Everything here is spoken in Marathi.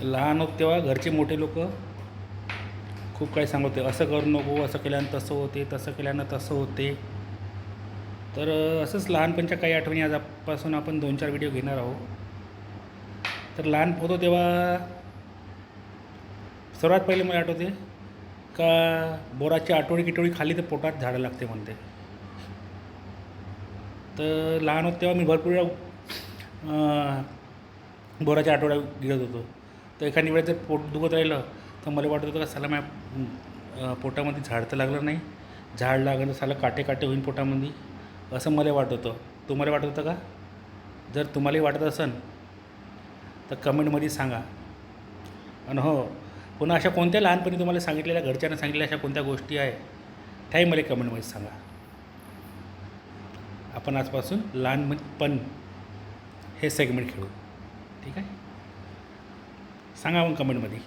लहान होत तेव्हा घरचे मोठे लोक खूप काही सांगत होते, असं करू नको, असं केल्यानं तसं होते, तसं केल्यानं तसं होते. तर असंच लहानपणच्या काही आठवणी आजपासून आपण 2-4 व्हिडिओ घेणार आहोत. तर लहान होतो तेव्हा सर्वात पहिले मला आठवते का बोराची आठवडी किटोळी खाल्ली तर पोटात झाडं लागते म्हणते. तर लहान होतो तेव्हा मी भरपूर वेळा बोराच्या आठवड्या गिळत होतो. तर एखादी वेळेस जर पोट दुखत राहिलं तर मला वाटत होतं का साला माझ्या पोटामध्ये झाड तर लागलं नाही, झाड लागलं तर साला काटे काटे होईन पोटामध्ये, असं मला वाटत होतं. तुम्हाला वाटत होतं का? जर तुम्हालाही वाटत असेल तर कमेंटमध्ये सांगा. आणि हो, पुन्हा अशा कोणत्या लहानपणी तुम्हाला सांगितलेल्या, घरच्यांना सांगितलेल्या अशा कोणत्या गोष्टी आहे त्याही मला कमेंटमध्ये सांगा. आपण आजपासून लहानपण हे सेगमेंट खेळू. ठीक आहे, सांगा मग कमेंटमध्ये.